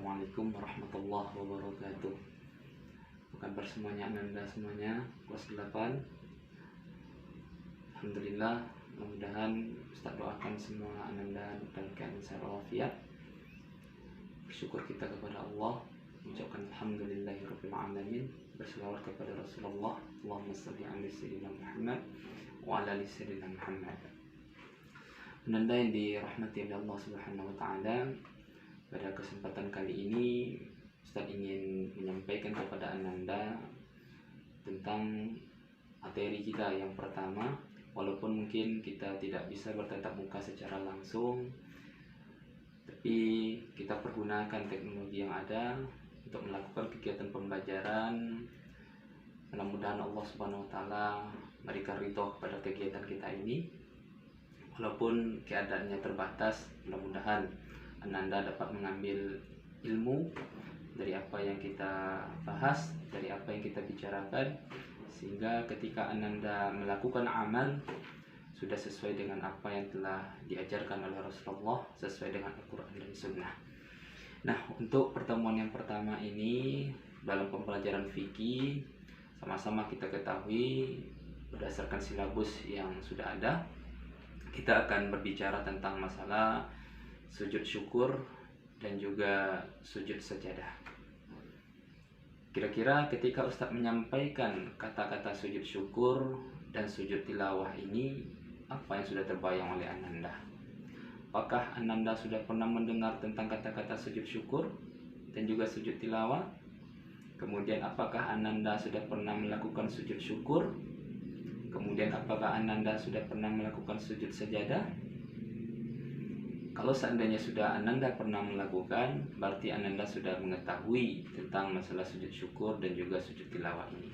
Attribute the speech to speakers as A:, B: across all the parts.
A: Assalamualaikum warahmatullahi wabarakatuh. Apa kabar semuanya, Ananda semuanya, kelas 8. Alhamdulillah, mudah-mudahan Ustaz doakan semua Ananda dalam keadaan sehat walafiat. Bersyukur kita kepada Allah, mengucapkan alhamdulillahirabbil alamin, berselawat kepada Rasulullah, Allahumma shalli ala sayyidina Muhammad wa ala ali sayyidina Muhammad. Ananda yang dirahmati oleh Allah Subhanahu wa taala, pada kesempatan kali ini Ustaz ingin menyampaikan kepada Ananda tentang materi kita yang pertama. Walaupun mungkin kita tidak bisa bertatap muka secara langsung, tapi kita pergunakan teknologi yang ada untuk melakukan kegiatan pembelajaran. Mudah-mudahan Allah Subhanahu wa taala memberikan ridho kepada kegiatan kita ini. Walaupun keadaannya terbatas, mudah-mudahan Ananda dapat mengambil ilmu dari apa yang kita bahas, dari apa yang kita bicarakan, sehingga ketika Ananda melakukan amal sudah sesuai dengan apa yang telah diajarkan oleh Rasulullah, sesuai dengan Al-Quran dan Sunnah. Nah, untuk pertemuan yang pertama ini dalam pembelajaran fikih, sama-sama kita ketahui berdasarkan silabus yang sudah ada, kita akan berbicara tentang masalah sujud syukur dan juga sujud sajadah. Kira-kira ketika Ustadz menyampaikan kata-kata sujud syukur dan sujud tilawah ini, apa yang sudah terbayang oleh Ananda? Apakah Ananda sudah pernah mendengar tentang kata-kata sujud syukur dan juga sujud tilawah? Kemudian apakah Ananda sudah pernah melakukan sujud syukur? Kemudian apakah Ananda sudah pernah melakukan sujud sajadah? Kalau seandainya sudah Ananda pernah melakukan, berarti Ananda sudah mengetahui tentang masalah sujud syukur dan juga sujud tilawah ini.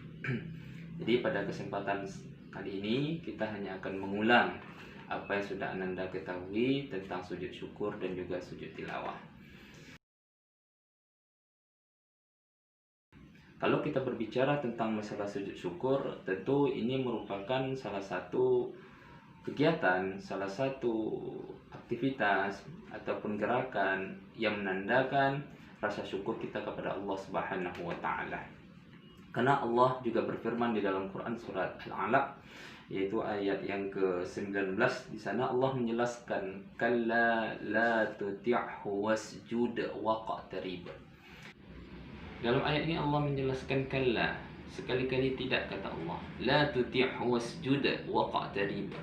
A: Jadi pada kesempatan kali ini kita hanya akan mengulang apa yang sudah Ananda ketahui tentang sujud syukur dan juga sujud tilawah. Kalau kita berbicara tentang masalah sujud syukur, tentu ini merupakan salah satu kegiatan, salah satu aktivitas ataupun gerakan yang menandakan rasa syukur kita kepada Allah Subhanahu wa taala. Karena Allah juga berfirman di dalam Quran surat Al-Alaq, yaitu ayat yang ke-19. Di sana Allah menjelaskan, kalla la tuti'hu wasjud waqtarib. Dalam ayat ini Allah menjelaskan kalla, sekali-kali tidak, kata Allah, la tuti'hu wasjud waqtarib.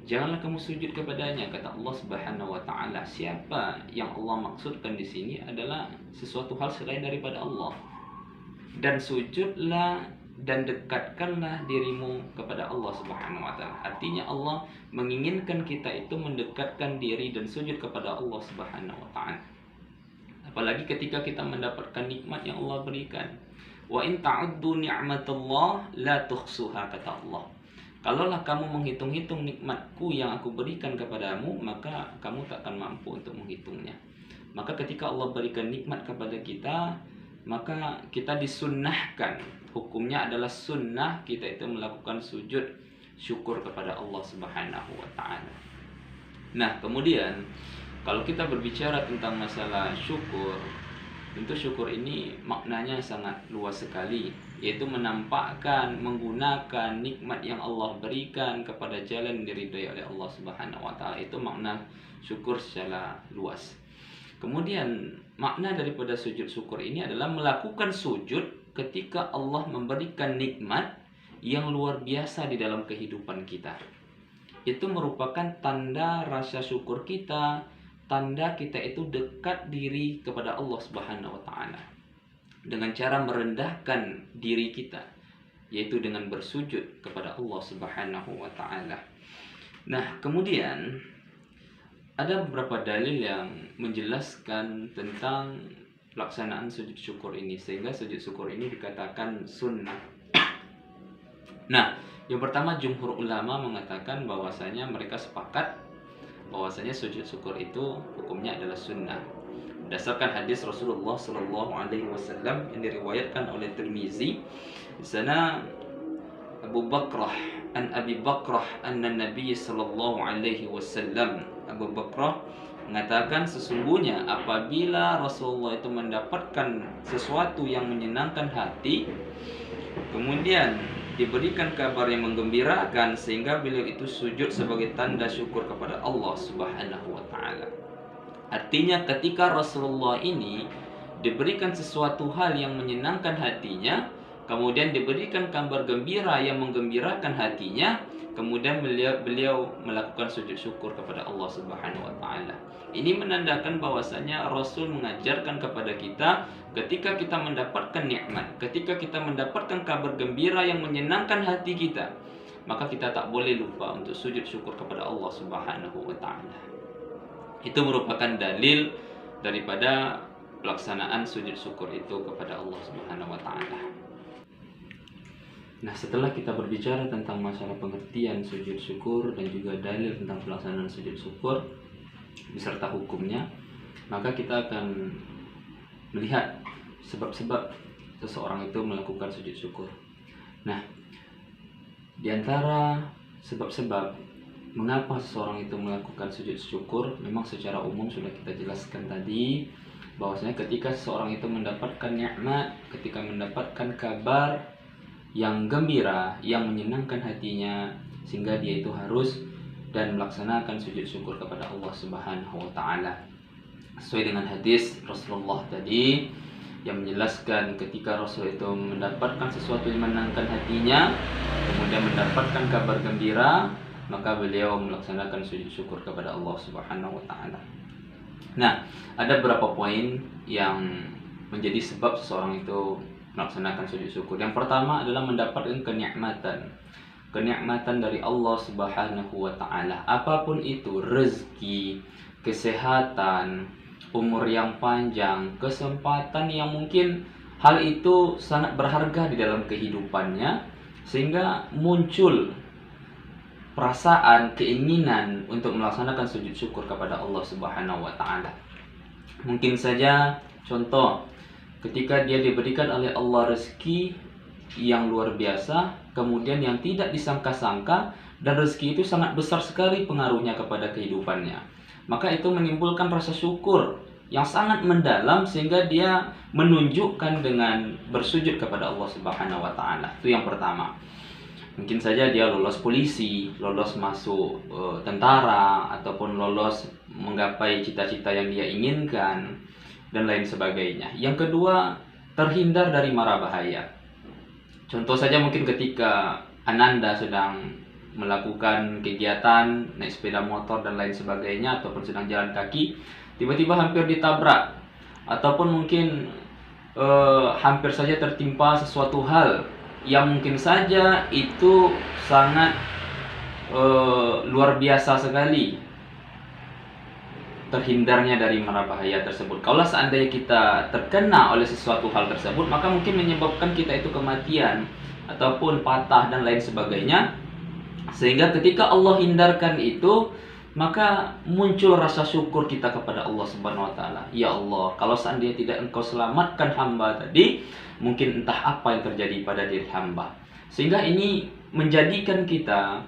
A: Janganlah kamu sujud kepadanya, kata Allah Subhanahu wa taala. Siapa yang Allah maksudkan di sini adalah sesuatu hal selain daripada Allah. Dan sujudlah dan dekatkanlah dirimu kepada Allah Subhanahu wa taala. Artinya Allah menginginkan kita itu mendekatkan diri dan sujud kepada Allah Subhanahu wa taala. Apalagi ketika kita mendapatkan nikmat yang Allah berikan. Wa in ta'uddu ni'matallah la tuhsuha, kata Allah. Kalaulah kamu menghitung-hitung nikmatku yang aku berikan kepadamu, maka kamu tak akan mampu untuk menghitungnya. Maka ketika Allah berikan nikmat kepada kita, maka kita disunnahkan. Hukumnya adalah sunnah kita itu melakukan sujud syukur kepada Allah Subhanahu wa taala. Nah, kemudian kalau kita berbicara tentang masalah syukur, tentu syukur ini maknanya sangat luas sekali, yaitu menampakkan, menggunakan nikmat yang Allah berikan kepada jalan diridhai oleh Allah Subhanahu wa taala. Itu makna syukur secara luas. Kemudian makna daripada sujud syukur ini adalah melakukan sujud ketika Allah memberikan nikmat yang luar biasa di dalam kehidupan kita. Itu merupakan tanda rasa syukur kita, tanda kita itu dekat diri kepada Allah Subhanahu wa taala dengan cara merendahkan diri kita, yaitu dengan bersujud kepada Allah Subhanahu wa taala. Nah, kemudian ada beberapa dalil yang menjelaskan tentang pelaksanaan sujud syukur ini, sehingga sujud syukur ini dikatakan sunnah. Nah, yang pertama, jumhur ulama mengatakan bahwasanya mereka sepakat bahwasanya sujud syukur itu hukumnya adalah sunnah. Berdasarkan hadis Rasulullah Sallallahu Alaihi Wasallam yang diriwayatkan oleh Tirmizi, di sana Abu Bakrah an Abi Bakrah anna Nabi Sallallahu Alaihi Wasallam Abu Bakrah mengatakan sesungguhnya apabila Rasulullah itu mendapatkan sesuatu yang menyenangkan hati, kemudian diberikan kabar yang menggembirakan, sehingga beliau itu sujud sebagai tanda syukur kepada Allah Subhanahu wa taala. Artinya ketika Rasulullah ini diberikan sesuatu hal yang menyenangkan hatinya, kemudian diberikan kabar gembira yang menggembirakan hatinya, kemudian beliau melakukan sujud syukur kepada Allah Subhanahu wa taala. Ini menandakan bahwasanya Rasul mengajarkan kepada kita ketika kita mendapatkan nikmat, ketika kita mendapatkan kabar gembira yang menyenangkan hati kita, maka kita tak boleh lupa untuk sujud syukur kepada Allah Subhanahu wa taala. Itu merupakan dalil daripada pelaksanaan sujud syukur itu kepada Allah Subhanahu wa taala. Nah, setelah kita berbicara tentang masalah pengertian sujud syukur dan juga dalil tentang pelaksanaan sujud syukur beserta hukumnya, maka kita akan melihat sebab-sebab seseorang itu melakukan sujud syukur. Nah, di antara sebab-sebab mengapa seseorang itu melakukan sujud syukur, memang secara umum sudah kita jelaskan tadi, bahwasanya ketika seseorang itu mendapatkan nikmat, ketika mendapatkan kabar yang gembira, yang menyenangkan hatinya, sehingga dia itu harus dan melaksanakan sujud syukur kepada Allah Subhanahu wa taala. Sesuai dengan hadis Rasulullah tadi yang menjelaskan ketika Rasul itu mendapatkan sesuatu yang menyenangkan hatinya, kemudian mendapatkan kabar gembira, maka beliau melaksanakan sujud syukur kepada Allah Subhanahu wa taala. Nah, ada beberapa poin yang menjadi sebab seseorang itu melaksanakan sujud syukur. Yang pertama adalah mendapatkan kenikmatan dari Allah Subhanahu wa taala. Apapun itu, rezeki, kesehatan, umur yang panjang, kesempatan yang mungkin hal itu sangat berharga di dalam kehidupannya, sehingga muncul perasaan, keinginan untuk melaksanakan sujud syukur kepada Allah Subhanahu wa taala. Mungkin saja contoh, ketika dia diberikan oleh Allah rezeki yang luar biasa, kemudian yang tidak disangka-sangka, dan rezeki itu sangat besar sekali pengaruhnya kepada kehidupannya, maka itu menimbulkan rasa syukur yang sangat mendalam, sehingga dia menunjukkan dengan bersujud kepada Allah Subhanahu wa taala. Itu yang pertama. Mungkin saja dia lolos polisi, lolos masuk tentara, ataupun lolos menggapai cita-cita yang dia inginkan, dan lain sebagainya. Yang kedua, terhindar dari mara bahaya. Contoh saja mungkin ketika Ananda sedang melakukan kegiatan naik sepeda motor dan lain sebagainya, ataupun sedang jalan kaki, tiba-tiba hampir ditabrak, ataupun mungkin hampir saja tertimpa sesuatu hal yang mungkin saja itu sangat luar biasa sekali. Terhindarnya dari mara bahaya tersebut. Kalau seandainya kita terkena oleh sesuatu hal tersebut, maka mungkin menyebabkan kita itu kematian ataupun patah dan lain sebagainya. Sehingga ketika Allah hindarkan itu, maka muncul rasa syukur kita kepada Allah Subhanahu wa taala. Ya Allah, kalau seandainya tidak Engkau selamatkan hamba tadi, mungkin entah apa yang terjadi pada diri hamba. Sehingga ini menjadikan kita,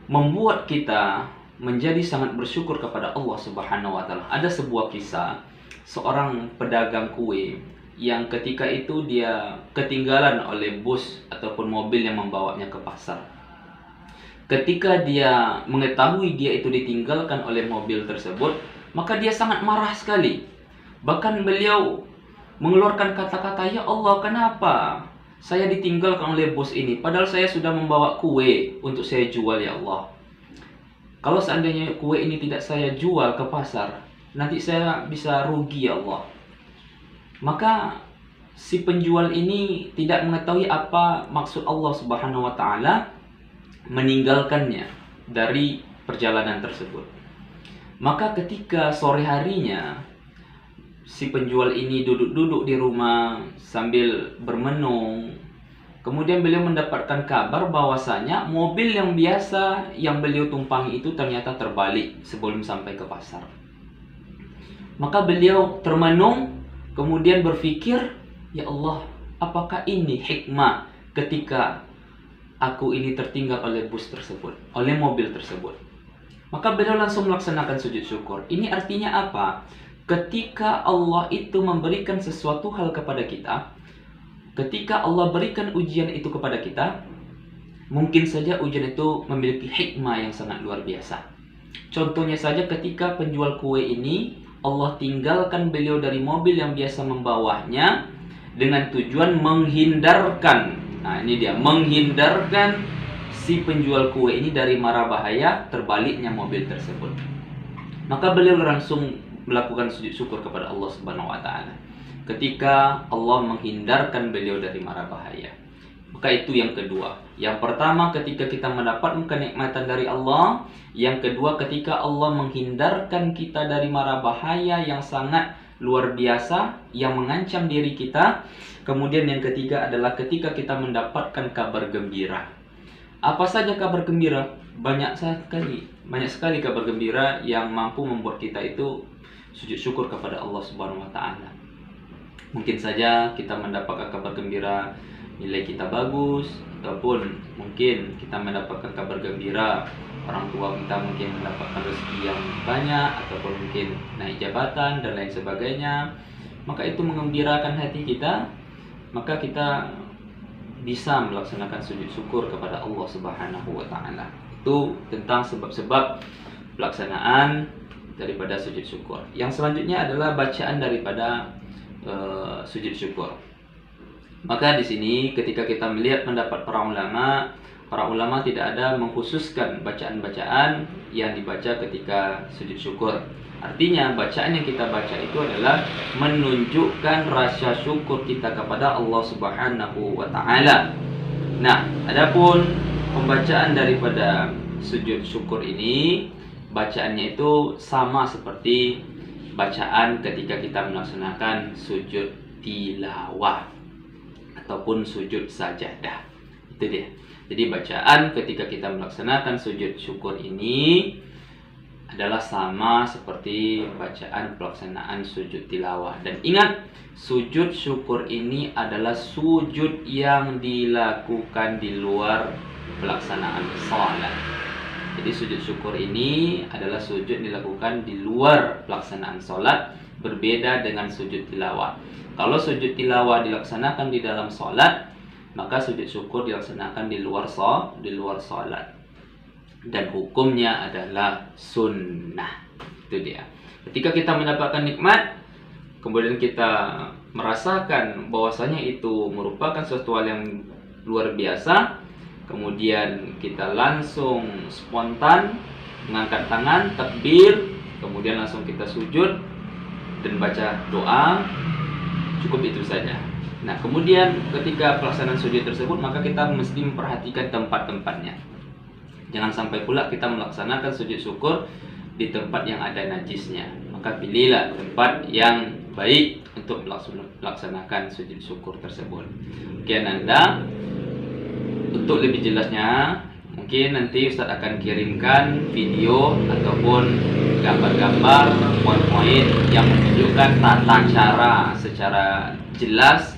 A: membuat kita menjadi sangat bersyukur kepada Allah Subhanahu wa taala. Ada sebuah kisah seorang pedagang kue yang ketika itu dia ketinggalan oleh bus ataupun mobil yang membawanya ke pasar. Ketika dia mengetahui dia itu ditinggalkan oleh mobil tersebut, maka dia sangat marah sekali. Bahkan beliau mengeluarkan kata-kata, "Ya Allah, kenapa saya ditinggalkan oleh bos ini? Padahal saya sudah membawa kue untuk saya jual, ya Allah. Kalau seandainya kue ini tidak saya jual ke pasar, nanti saya bisa rugi, ya Allah." Maka si penjual ini tidak mengetahui apa maksud Allah Subhanahu wa taala meninggalkannya dari perjalanan tersebut. Maka ketika sore harinya si penjual ini duduk-duduk di rumah sambil bermenung, kemudian beliau mendapatkan kabar bahwasanya mobil yang biasa yang beliau tumpangi itu ternyata terbalik sebelum sampai ke pasar. Maka beliau termenung, kemudian berpikir, "Ya Allah, apakah ini hikmah ketika aku ini tertinggal oleh bus tersebut, oleh mobil tersebut?" Maka beliau langsung melaksanakan sujud syukur. Ini artinya apa? Ketika Allah itu memberikan sesuatu hal kepada kita, ketika Allah berikan ujian itu kepada kita, mungkin saja ujian itu memiliki hikmah yang sangat luar biasa. Contohnya saja ketika penjual kue ini, Allah tinggalkan beliau dari mobil yang biasa membawanya dengan tujuan menghindarkan. Nah, ini dia, menghindarkan si penjual kue ini dari mara bahaya terbaliknya mobil tersebut. Maka beliau langsung melakukan sujud syukur kepada Allah Subhanahu wa taala ketika Allah menghindarkan beliau dari mara bahaya. Maka itu yang kedua. Yang pertama ketika kita mendapatkan kenikmatan dari Allah, yang kedua ketika Allah menghindarkan kita dari mara bahaya yang sangat luar biasa yang mengancam diri kita. Kemudian yang ketiga adalah ketika kita mendapatkan kabar gembira. Apa saja kabar gembira? Banyak sekali kabar gembira yang mampu membuat kita itu sujud syukur kepada Allah Subhanahu wa taala. Mungkin saja kita mendapatkan kabar gembira nilai kita bagus, ataupun mungkin kita mendapatkan kabar gembira orang tua kita mungkin mendapatkan rezeki yang banyak, ataupun mungkin naik jabatan dan lain sebagainya. Maka itu mengembirakan hati kita, maka kita bisa melaksanakan sujud syukur kepada Allah Subhanahu wa taala. Itu tentang sebab-sebab pelaksanaan daripada sujud syukur. Yang selanjutnya adalah bacaan daripada sujud syukur. Maka di sini ketika kita melihat pendapat para ulama tidak ada mengkhususkan bacaan-bacaan yang dibaca ketika sujud syukur. Artinya bacaan yang kita baca itu adalah menunjukkan rasa syukur kita kepada Allah Subhanahu wa taala. Nah, adapun pembacaan daripada sujud syukur ini, bacaannya itu sama seperti bacaan ketika kita melaksanakan sujud tilawah ataupun sujud sajadah. Itu dia. Jadi bacaan ketika kita melaksanakan sujud syukur ini adalah sama seperti bacaan pelaksanaan sujud tilawah. Dan ingat, sujud syukur ini adalah sujud yang dilakukan di luar pelaksanaan salat. Jadi sujud syukur ini adalah sujud dilakukan di luar pelaksanaan sholat, berbeda dengan sujud tilawah. Kalau sujud tilawah dilaksanakan di dalam sholat, maka sujud syukur dilaksanakan di luar sholat. Dan hukumnya adalah sunnah. Itu dia. Ketika kita mendapatkan nikmat, kemudian kita merasakan bahwasanya itu merupakan sesuatu hal yang luar biasa, kemudian kita langsung spontan mengangkat tangan, takbir, kemudian langsung kita sujud dan baca doa. Cukup itu saja. Nah, kemudian ketika pelaksanaan sujud tersebut, maka kita mesti memperhatikan tempat-tempatnya. Jangan sampai pula kita melaksanakan sujud syukur di tempat yang ada najisnya. Maka pilihlah tempat yang baik untuk melaksanakan sujud syukur tersebut. Oke, Anda. Untuk lebih jelasnya, mungkin nanti Ustadz akan kirimkan video ataupun gambar-gambar, poin-poin yang menunjukkan tata cara secara jelas.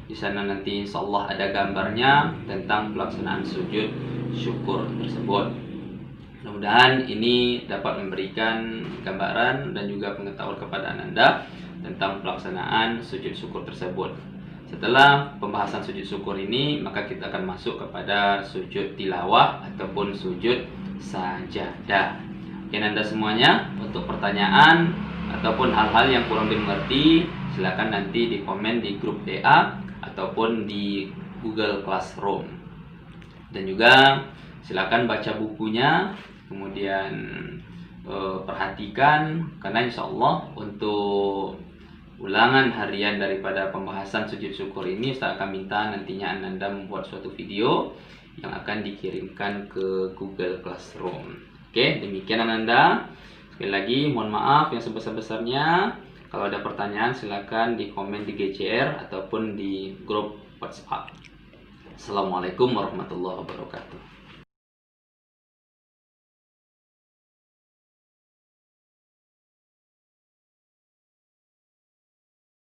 A: Di sana nanti insyaallah ada gambarnya tentang pelaksanaan sujud syukur tersebut. Mudah-mudahan ini dapat memberikan gambaran dan juga pengetahuan kepada Anda tentang pelaksanaan sujud syukur tersebut. Setelah pembahasan sujud syukur ini, maka kita akan masuk kepada sujud tilawah ataupun sujud sajadah. Oke, Anda semuanya, untuk pertanyaan ataupun hal-hal yang kurang dimengerti, silakan nanti di komen di grup WA ataupun di Google Classroom. Dan juga silakan baca bukunya, kemudian perhatikan, karena insya Allah untuk ulangan harian daripada pembahasan sujud syukur ini, Ustaz akan minta nantinya Anda membuat suatu video yang akan dikirimkan ke Google Classroom. Oke, demikian Anda. Sekali lagi mohon maaf yang sebesar-besarnya. Kalau ada pertanyaan silakan di komen di GCR ataupun di grup WhatsApp. Assalamualaikum warahmatullahi wabarakatuh.